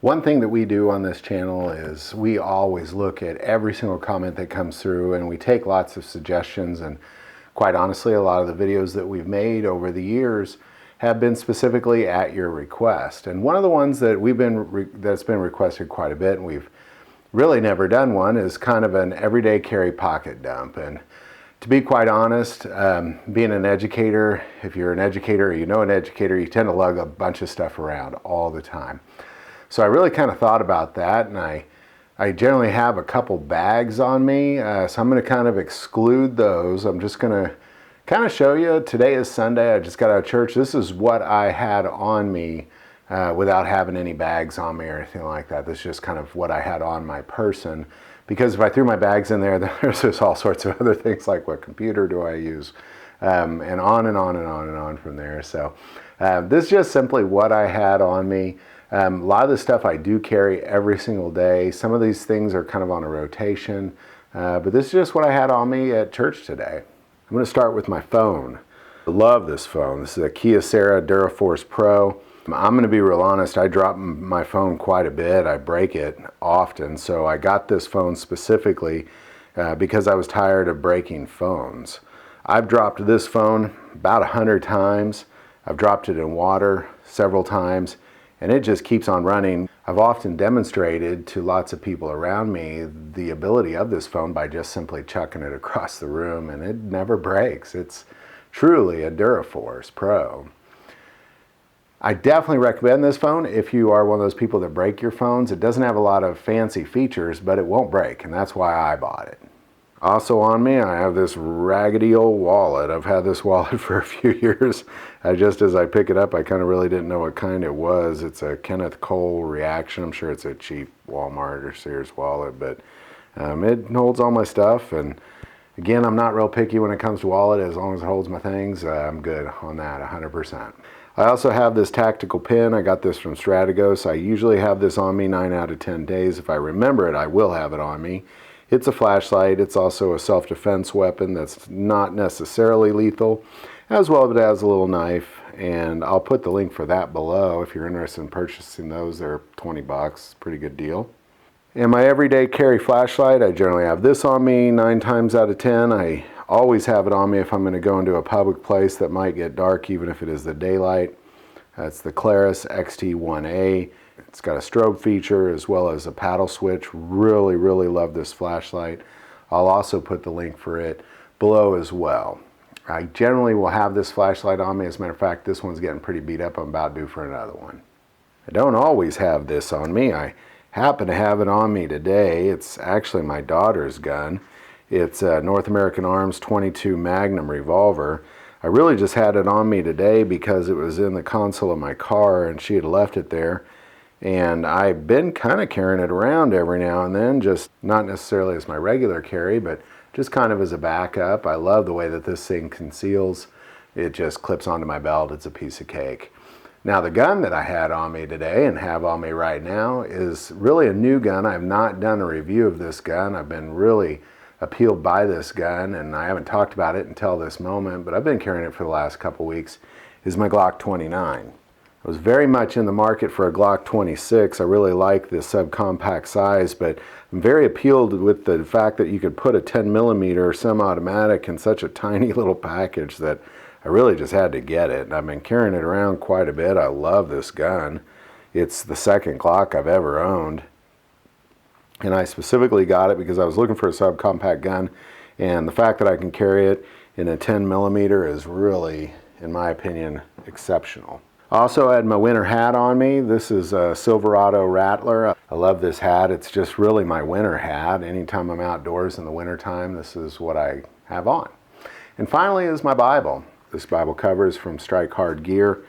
One thing that we do on this channel is we always look at every single comment that comes through, and we take lots of suggestions. And quite honestly, a lot of the videos that we've made over the years have been specifically at your request. And one of the ones that that's been requested quite a bit, and we've really never done one, is kind of an everyday carry pocket dump. And to be quite honest, being an educator, if you're an educator or you know an educator, you tend to lug a bunch of stuff around all the time. So I really kind of thought about that, and I generally have a couple bags on me, so I'm going to kind of exclude those. I'm just going to kind of show you. Today is Sunday. I just got out of church. This is what I had on me without having any bags on me or anything like that. This is just kind of what I had on my person, because if I threw my bags in there, then there's just all sorts of other things like what computer do I use, and on and on and on and on from there. So this is just simply what I had on me. A lot of the stuff I do carry every single day. Some of these things are kind of on a rotation, but this is just what I had on me at church today. I'm going to start with my phone. I love this phone. This is a Kyocera DuraForce Pro. I'm going to be real honest, I drop my phone quite a bit. I break it often, so I got this phone specifically because I was tired of breaking phones. I've dropped this phone about 100 times. I've dropped it in water several times, and it just keeps on running. I've often demonstrated to lots of people around me the ability of this phone by just simply chucking it across the room, and it never breaks. It's truly a DuraForce Pro. I definitely recommend this phone if you are one of those people that break your phones. It doesn't have a lot of fancy features, but it won't break, and that's why I bought it. Also on me, I have this raggedy old wallet. I've had this wallet for a few years. Just as I pick it up, I kind of really didn't know what kind it was. It's a Kenneth Cole Reaction. I'm sure it's a cheap Walmart or Sears wallet, but it holds all my stuff. And again, I'm not real picky when it comes to wallet. As long as it holds my things, I'm good on that 100%. I also have this tactical pen. I got this from Strategos. I usually have this on me 9 out of 10 days. If I remember it, I will have it on me. It's a flashlight. It's also a self-defense weapon that's not necessarily lethal, as well as it has a little knife, and I'll put the link for that below if you're interested in purchasing those. They're 20 bucks, pretty good deal. And my everyday carry flashlight, I generally have this on me 9 times out of 10. I always have it on me if I'm going to go into a public place that might get dark, even if it is the daylight. That's the Claris XT1A. It's got a strobe feature as well as a paddle switch. Really, really love this flashlight. I'll also put the link for it below as well. I generally will have this flashlight on me. As a matter of fact, this one's getting pretty beat up. I'm about due for another one. I don't always have this on me. I happen to have it on me today. It's actually my daughter's gun. It's a North American Arms 22 Magnum revolver. I really just had it on me today because it was in the console of my car and she had left it there. And I've been kind of carrying it around every now and then, just not necessarily as my regular carry, but just kind of as a backup. I love the way that this thing conceals. It just clips onto my belt. It's a piece of cake. Now the gun that I had on me today and have on me right now is really a new gun. I've not done a review of this gun. I've been really appealed by this gun, and I haven't talked about it until this moment, but I've been carrying it for the last couple weeks, is my Glock 29. I was very much in the market for a Glock 26. I really like the subcompact size, but I'm very appealed with the fact that you could put a 10mm semi-automatic in such a tiny little package that I really just had to get it. I've been carrying it around quite a bit. I love this gun. It's the second Glock I've ever owned. And I specifically got it because I was looking for a subcompact gun, and the fact that I can carry it in a 10mm is really, in my opinion, exceptional. Also, I had my winter hat on me. This is a Silverado Rattler. I love this hat. It's just really my winter hat. Anytime I'm outdoors in the wintertime, this is what I have on. And finally is my Bible. This Bible cover is from Strike Hard Gear.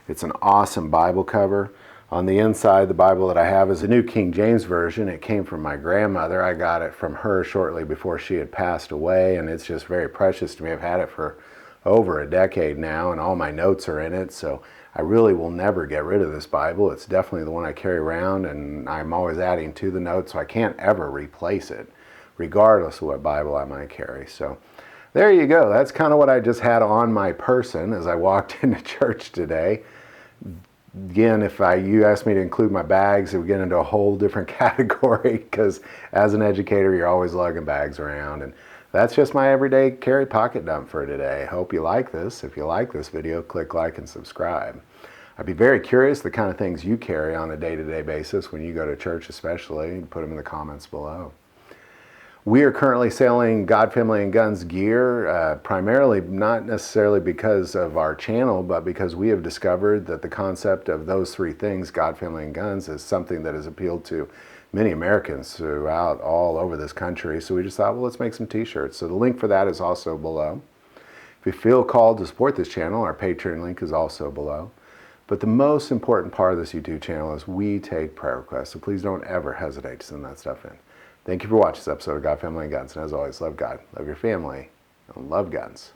It's an awesome Bible cover. On the inside, the Bible that I have is a New King James Version. It came from my grandmother. I got it from her shortly before she had passed away, and it's just very precious to me. I've had it for over a decade now, and all my notes are in it, so I really will never get rid of this Bible. It's definitely the one I carry around, and I'm always adding to the notes, so I can't ever replace it, regardless of what Bible I might carry. So there you go. That's kind of what I just had on my person as I walked into church today. Again, if you asked me to include my bags, it would get into a whole different category, because as an educator, you're always lugging bags around. And that's just my everyday carry pocket dump for today. Hope you like this. If you like this video, click like and subscribe. I'd be very curious the kind of things you carry on a day-to-day basis when you go to church, especially. Put them in the comments below. We are currently selling God, Family, and Guns gear, primarily not necessarily because of our channel, but because we have discovered that the concept of those three things, God, Family, and Guns, is something that has appealed to many Americans throughout all over this country. So we just thought, well, let's make some t-shirts. So the link for that is also below. If you feel called to support this channel, our Patreon link is also below. But the most important part of this YouTube channel is we take prayer requests. So please don't ever hesitate to send that stuff in. Thank you for watching this episode of God, Family, and Guns. And as always, love God, love your family, and love guns.